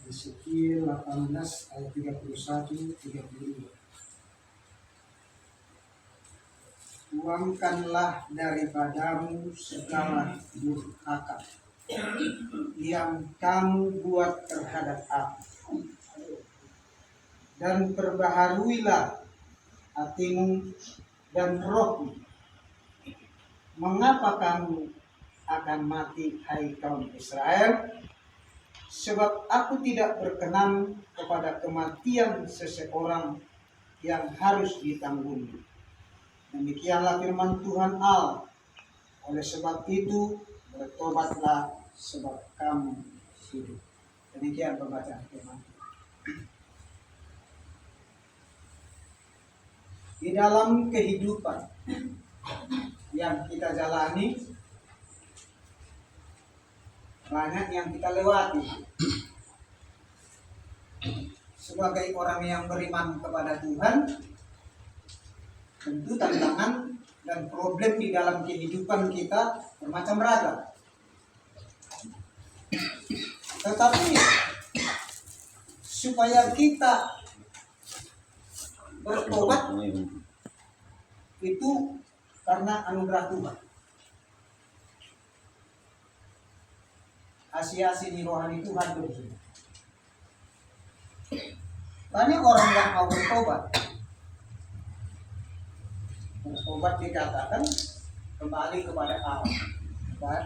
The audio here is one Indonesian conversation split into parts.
Ezekiel 18 ayat 31-32. Buangkanlah daripadamu segala durhaka yang kamu buat terhadap aku, dan perbaharuilah hatimu dan rohmu. Mengapa kamu akan mati, hai kaum Israel? Sebab aku tidak berkenan kepada kematian seseorang yang harus ditanggung. Demikianlah firman Tuhan Allah. Oleh sebab itu, bertobatlah sebab kamu hidup. Demikian pembacaan firman Tuhan. Di dalam kehidupan yang kita jalani, banyak yang kita lewati. Sebagai orang yang beriman kepada Tuhan, tentu tantangan dan problem di dalam kehidupan kita bermacam ragam. Tetapi supaya kita bertobat itu karena anugerah Tuhan. Asi-asi rohani Tuhan begitu. Banyak orang yang mau bertobat. Bertobat dikatakan kembali kepada Allah,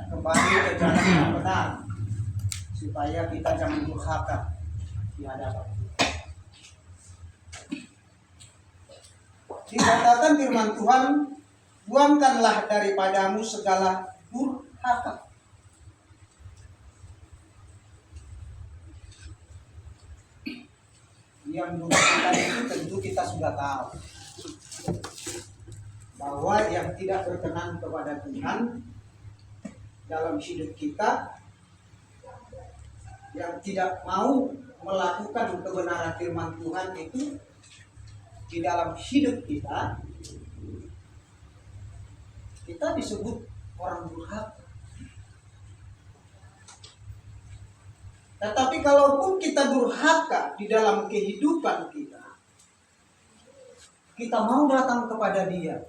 kembali ke jalan yang benar, supaya kita jangan durhaka di hadapan Tuhan. Dikatakan firman Tuhan, buangkanlah daripadamu segala durhaka. Yang durhaka itu tentu kita sudah tahu, bahwa yang tidak berkenan kepada Tuhan dalam hidup kita, yang tidak mau melakukan kebenaran firman Tuhan itu di dalam hidup kita, kita disebut orang durhaka. Tetapi kalaupun kita durhaka di dalam kehidupan kita, kita mau datang kepada Dia,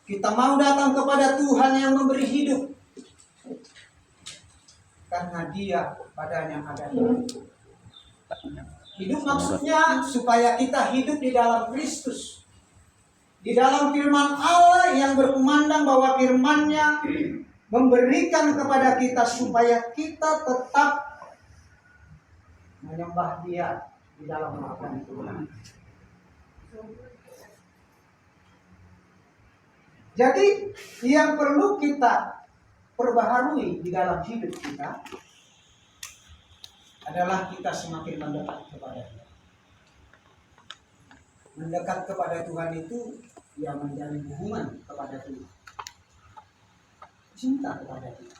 kita mau datang kepada Tuhan yang memberi hidup, karena Dia padanya ada hidup. Hidup maksudnya supaya kita hidup di dalam Kristus, di dalam firman Allah yang berkumandang bahwa firman-Nya memberikan kepada kita supaya kita tetap menyembah Dia di dalam melakukan Tuhan. Jadi yang perlu kita perbaharui di dalam hidup kita adalah kita semakin mendekat kepada Dia. Mendekat kepada Tuhan itu ya menjalin hubungan kepada Tuhan, cinta kepada Dia.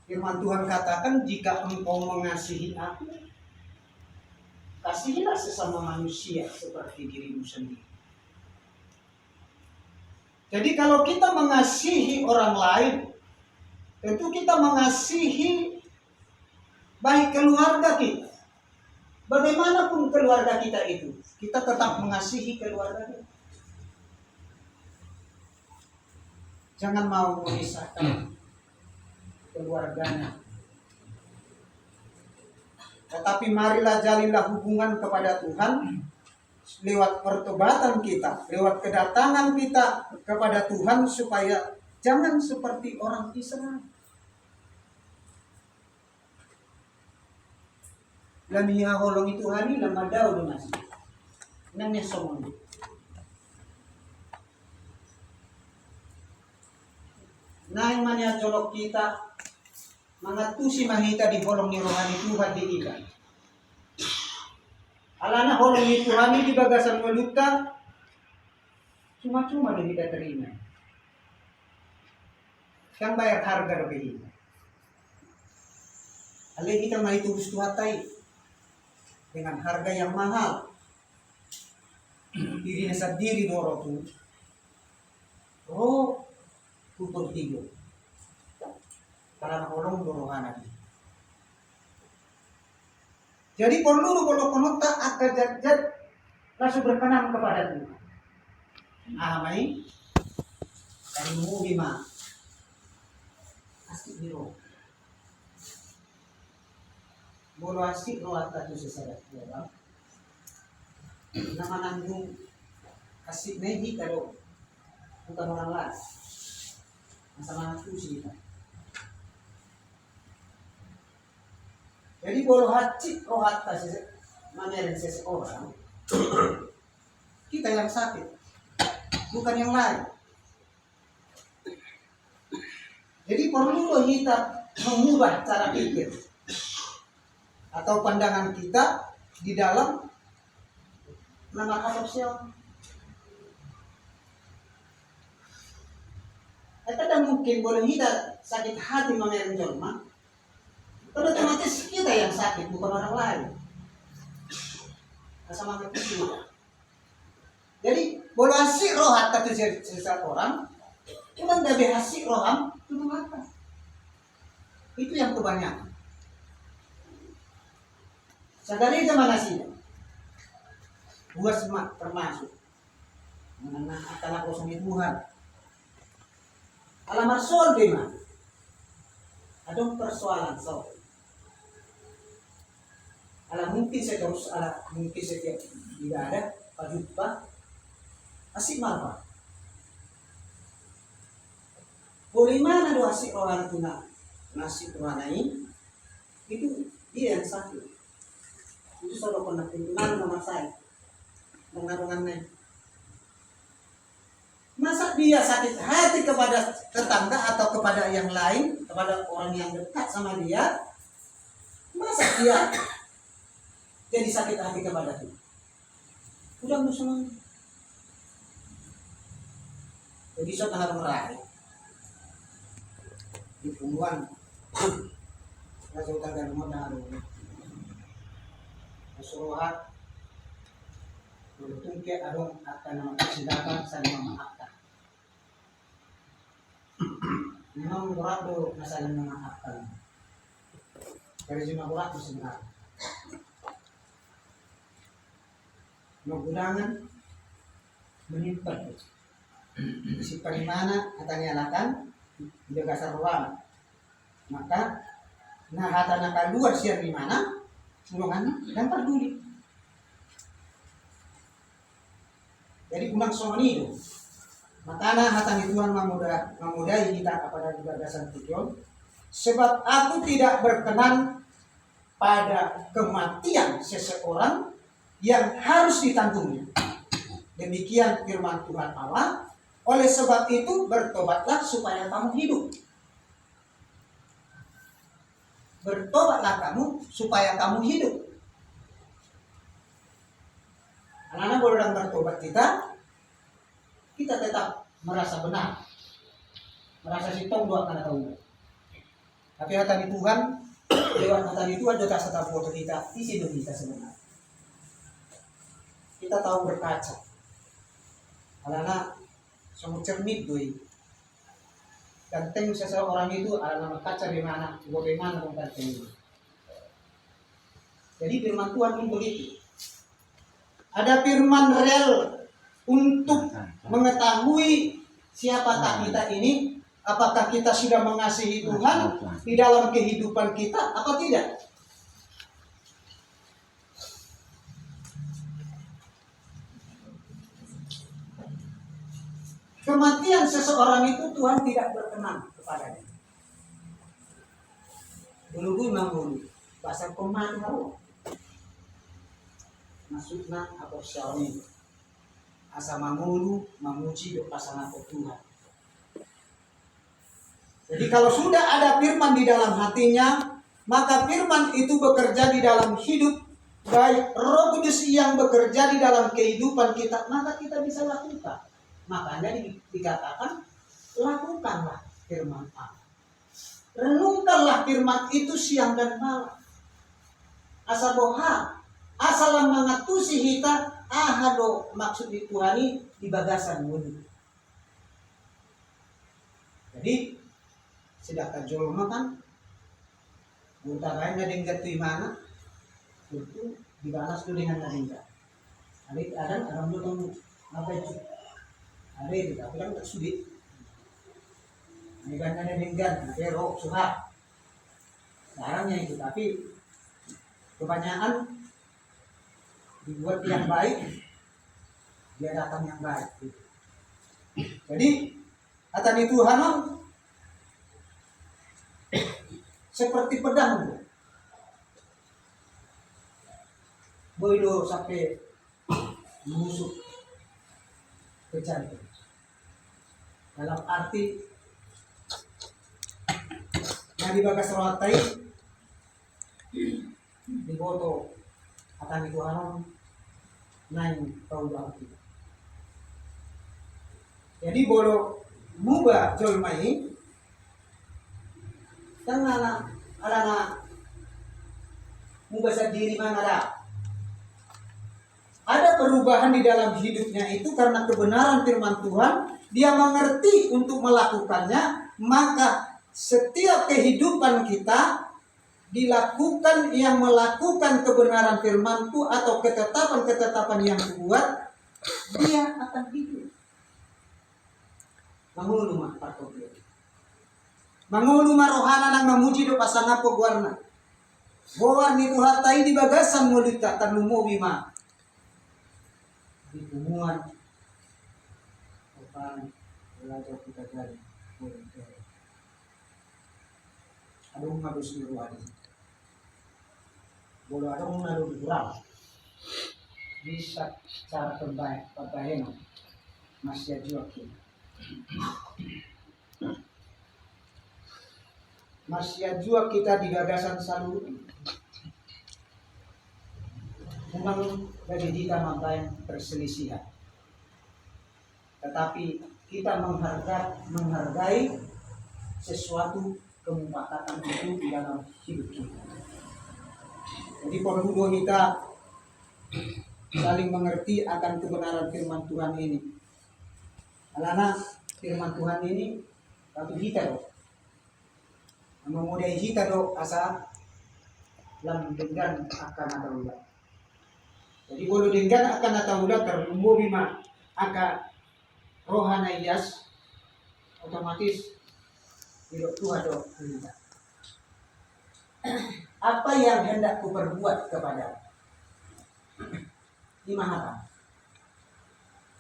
Firman Tuhan katakan, jika engkau mengasihi aku, kasihilah sesama manusia seperti dirimu sendiri. Jadi kalau kita mengasihi orang lain, tentu kita mengasihi baik keluarga kita. Bagaimanapun keluarga kita itu, kita tetap mengasihi keluarga kita. Jangan mau memisahkan keluarganya. Tetapi marilah jalinlah hubungan kepada Tuhan lewat pertobatan kita, lewat kedatangan kita kepada Tuhan, supaya jangan seperti orang Israel. Lamia holong itu hari lama daw lunas. Nangnya somong. Nang manya colok kita mangatusi mahita di holong ni rohani Tuhan di kita. Alana holong ni Tuhan di bagasan meluka cuma-cuma dia tidak terima. Kan bayar harga lebih. Alih kita mah itu gustu hatai dengan harga yang mahal. Diri sendiri doro tu. Oh, tutur tigo. Karena orang dorohanan. Jadi perlu kalau konota akan jad langsung berkenan kepada Tuhan. Amai dari mubima asik biro. Bolo asik no atta tu sesarat ya. Nama nanggung asik nehi kalau bukan orang lain. Masalah itu sih kita. Jadi bolo hati rohat mamerin seseorang. Kita yang sakit, bukan yang lain. Jadi perlu kita mengubah cara pikir atau pandangan kita di dalam nama sosial. Kita mungkin boleh kita sakit hati mamerin jelma. Otomatis kita yang sakit, bukan orang lain. Sama kecil. Jadi boleh asik rohat kata seseorang, cuma tidak asik roham itu mata. Itu yang kebanyakan. Sadari zaman nasi, buat semak termasuk. Mengenai akal kosong Tuhan. Alamar soal bagaimana? Ada persoalan soal. Mungkin saya terus mungkin saya tidak ada jumpa asik malah. Boleh mana do asik orang itu nasi ini itu dia yang sakit. Itu sudah pernah kenal nama saya mengarungannya. Masa dia sakit hati kepada tetangga atau kepada yang lain, kepada orang yang dekat sama dia, masa dia jadi sakit hati kepada Tuhan? Udah musuh. Jadi so tengah meraih di punggungan langsung tanggal modal Rasulullah bertungke adong akan nama kesilapan saling memaafkan. Memang berat do saling memaafkan. Dari jumlah berat itu sebenarnya. Menggunakan menimpa si parimana atau nyalakan jaga sarwan maka nah hatana keluar siar di mana sulungan dan peduli. Jadi kunang somani itu makanya hatang Tuhan memudai kita kepada gagasan tujuan sebab aku tidak berkenan pada kematian seseorang yang harus ditanggungnya. Demikian firman Tuhan Allah. Oleh sebab itu bertobatlah supaya kamu hidup. Bertobatlah kamu supaya kamu hidup. Anak-anak boleh bertobat kita tetap merasa benar. Merasa sitong dua karena tahu. Tapi hati Tuhan, lewat hati Tuhan juga setahun foto kita, isi hidup kita sebenarnya. Kita tahu berkaca. Karena semua cermin doi. Ganteng seseorang itu adalah berkaca di mana, bagaimana ganteng itu. Jadi firman Tuhan pun begitu. Ada firman real untuk mengetahui siapakah kita ini, apakah kita sudah mengasihi Tuhan di dalam kehidupan kita atau tidak. Kematian seseorang itu Tuhan tidak berkenan kepadanya. Dulu memang bahasa kematian haru. Maksudnya apa syawin. Asa mangulu memuji do pasangan Tuhan. Jadi kalau sudah ada firman di dalam hatinya, maka firman itu bekerja di dalam hidup. Baik Roh Kudus yang bekerja di dalam kehidupan kita, maka kita bisa lakukan. Makanya dikatakan lakukanlah firman Allah. Renungkanlah firman itu siang dan malam. Asa boha, asal mengatusi kita, ahado maksud dituhani di bagasan wudhu. Jadi sedangkan jolma kan utarain ada yang gatuh mana Itu dibalas tu dengan nadingka. Ada orang tu apa itu? Ada itu, tapi kan tak sulit. Ini kan nadingkan, pero suha. Caranya itu, tapi kebanyakan dibuat yang baik, dia datang yang baik. Gitu. Jadi kata di Tuhan seperti pedang, boido sampai menusuk ke jantung. Dalam arti yang dibagas rohatai diboto akan itu naik kau bangki. Jadi bolo mubah jolmai tangan alana mubah sendiri mana ada perubahan di dalam hidupnya itu karena kebenaran firman Tuhan, dia mengerti untuk melakukannya, maka setiap kehidupan kita dilakukan yang melakukan kebenaran firman-Ku atau ketetapan-ketetapan yang kubuat, dia akan hidup. Mangulu mah patoknya. Mangulu mah rohana nang memuji do pasangan pogwarna. Bawar ni tuhatai di bagasan mulita tanumo bima. Di pumuan. Opan belajar kita dari. Adong habis ni ruhani. Bolo adong nalu kurang. Bisa cara terbaik papahen masih Joakim. Masih juga kita di gagasan selalu memang bagi kita mampai perselisihan, tetapi kita menghargai sesuatu kemufakatan itu di dalam hidup kita. Jadi perlu kita saling mengerti akan kebenaran firman Tuhan ini. Alana firman Tuhan ini satu kita loh. Memudai kita loh asa lam dengan akan ada ulat. Jadi bolu dengan akan ada ulat terumbu bima akan rohana ias otomatis hidup Tuhan doh. Apa yang hendak ku perbuat kepada di mana?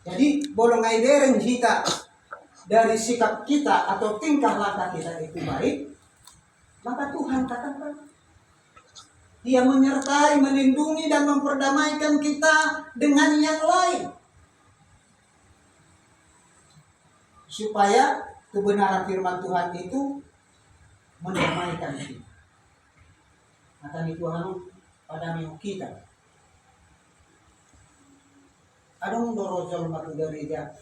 Jadi bolong ngaidereng kita dari sikap kita atau tingkah laku kita itu baik, maka Tuhan katakan Dia menyertai, melindungi dan memperdamaikan kita dengan yang lain, supaya kebenaran firman Tuhan itu mendamaikan kita. Akan itu pada minggu kita. Adong dorojol matu gereja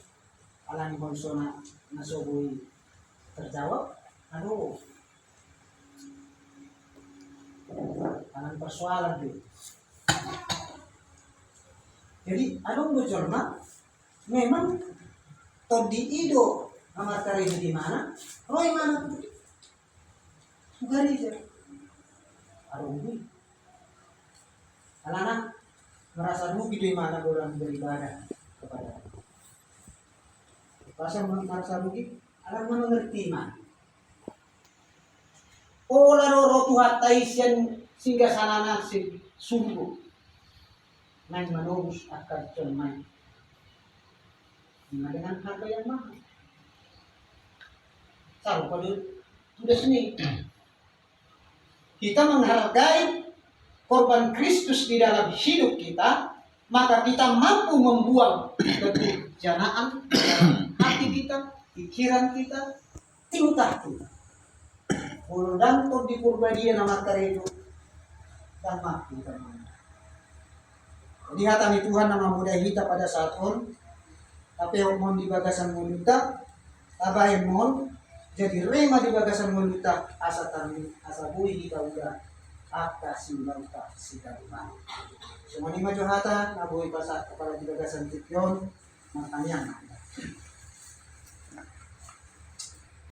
alani konsona nasobui terjawab. Aduh, alan persoalan tuh. Jadi adong dorojol mah memang todi ido amar kari di mana? Roy mana tuh? Gereja. Adong tuh. Alana merasa rugi di mana orang beribadah kepada Allah. Pasal merasa rugi, alam mengerti mana. Ola roro tuhat taisian sehingga sanana sungguh. Nang manubus akan cermai. Dengan harga yang mahal. Saru pada sudah sini. Kita menghargai korban Kristus di dalam hidup kita, maka kita mampu membuang keturjanaan dalam hati kita, pikiran kita, tingkah kita. Ulang untuk dipurbadian nama itu dan mampu teman. Jadi hatami Tuhan nama mudah kita pada saat tapi mohon di bagasan mulita, tabayin mohon jadi rema di bagasan mulita asa tami asa bui kita udah. Akka simbangka sikarima. Semua ni majuhata nabuhi pasak kepala di bagasan tikyon matanyang.